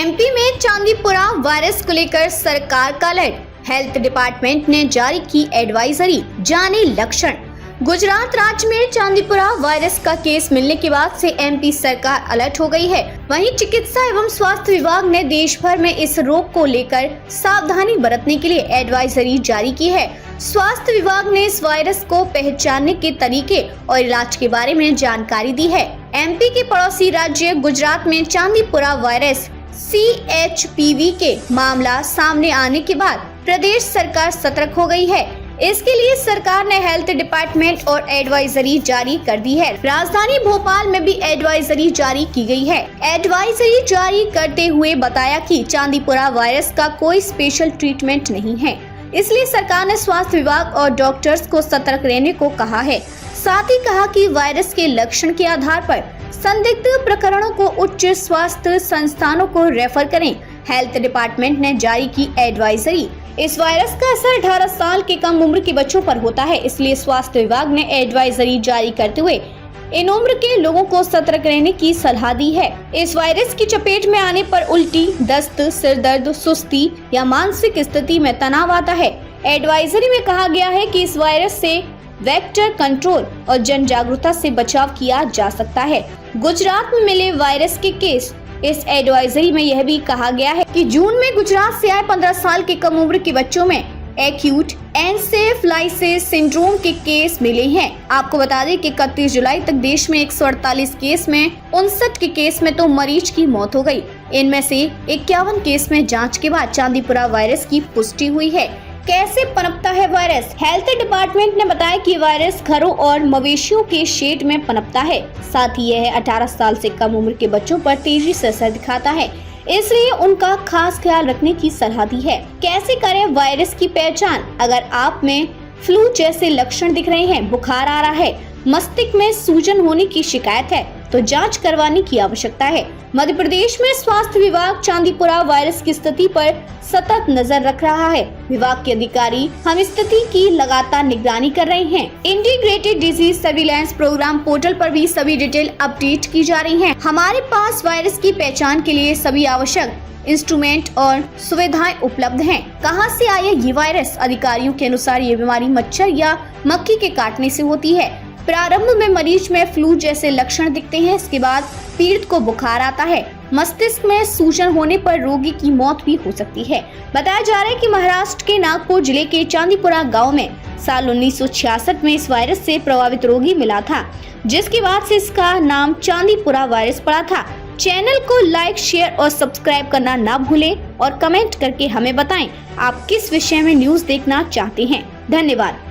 MP में Chandipura virus को लेकर सरकार का अलर्ट। हेल्थ डिपार्टमेंट ने जारी की एडवाइजरी, जाने लक्षण। गुजरात राज्य में चांदीपुरा वायरस का केस मिलने के बाद से एमपी सरकार अलर्ट हो गई है। वहीं चिकित्सा एवं स्वास्थ्य विभाग ने देश भर में इस रोग को लेकर सावधानी बरतने के लिए एडवाइजरी जारी की है। स्वास्थ्य विभाग ने इस वायरस को पहचानने के तरीके और इलाज के बारे में जानकारी दी है। एमपी के पड़ोसी राज्य गुजरात में चांदीपुरा वायरस CHPV के मामला सामने आने के बाद प्रदेश सरकार सतर्क हो गई है। इसके लिए सरकार ने हेल्थ डिपार्टमेंट और एडवाइजरी जारी कर दी है। राजधानी भोपाल में भी एडवाइजरी जारी की गई है। एडवाइजरी जारी करते हुए बताया कि चांदीपुरा वायरस का कोई स्पेशल ट्रीटमेंट नहीं है, इसलिए सरकार ने स्वास्थ्य विभाग और डॉक्टर्स को सतर्क रहने को कहा है। साथ ही कहा कि वायरस के लक्षण के आधार पर संदिग्ध प्रकरणों को उच्च स्वास्थ्य संस्थानों को रेफर करें। हेल्थ डिपार्टमेंट ने जारी की एडवाइजरी। इस वायरस का असर 18 साल के कम उम्र के बच्चों पर होता है, इसलिए स्वास्थ्य विभाग ने एडवाइजरी जारी करते हुए इन उम्र के लोगों को सतर्क रहने की सलाह दी है। इस वायरस की चपेट में आने पर उल्टी, दस्त, सिर दर्द, सुस्ती या मानसिक स्थिति में तनाव आता है। एडवाइजरी में कहा गया है कि इस वायरस से वेक्टर कंट्रोल और जन जागरूकता से बचाव किया जा सकता है। गुजरात में मिले वायरस के केस। इस एडवाइजरी में यह भी कहा गया है कि जून में गुजरात से आए 15 साल के कम उम्र के बच्चों में एक्यूट एन्सेफेलाइटिस सिंड्रोम के केस मिले हैं। आपको बता दें कि 31 जुलाई तक देश में 148 केस में 59 के केस में तो मरीज की मौत हो गई। इनमें से 51 केस में जांच के बाद चांदीपुरा वायरस की पुष्टि हुई है। कैसे पनपता है वायरस? हेल्थ डिपार्टमेंट ने बताया कि वायरस घरों और मवेशियों के शेड में पनपता है। साथ ही यह 18 साल से कम उम्र के बच्चों पर तेजी से असर दिखाता है, इसलिए उनका खास ख्याल रखने की सलाह दी है। कैसे करें वायरस की पहचान? अगर आप में फ्लू जैसे लक्षण दिख रहे हैं, बुखार आ रहा है, मस्तिष्क में सूजन होने की शिकायत है, तो जांच करवाने की आवश्यकता है। मध्य प्रदेश में स्वास्थ्य विभाग चांदीपुरा वायरस की स्थिति पर सतत नजर रख रहा है। विभाग के अधिकारी हम स्थिति की लगातार निगरानी कर रहे हैं। Integrated disease surveillance programme portal पर भी सभी डिटेल अपडेट की जा रही हैं। हमारे पास वायरस की पहचान के लिए सभी आवश्यक इंस्ट्रूमेंट और सुविधाएं उपलब्ध हैं। कहां से आया ये वायरस? अधिकारियों के अनुसार ये बीमारी मच्छर या मक्खी के काटने से होती है। प्रारंभ में मरीज में फ्लू जैसे लक्षण दिखते हैं, इसके बाद पीड़ित को बुखार आता है। मस्तिष्क में सूजन होने पर रोगी की मौत भी हो सकती है। बताया जा रहा है कि महाराष्ट्र के नागपुर जिले के चांदीपुरा गांव में साल 1966 में इस वायरस से प्रभावित रोगी मिला था, जिसके बाद से इसका नाम चांदीपुरा वायरस पड़ा था। चैनल को लाइक, शेयर और सब्सक्राइब करना ना भूलें और कमेंट करके हमें बताएं आप किस विषय में न्यूज देखना चाहते हैं। धन्यवाद।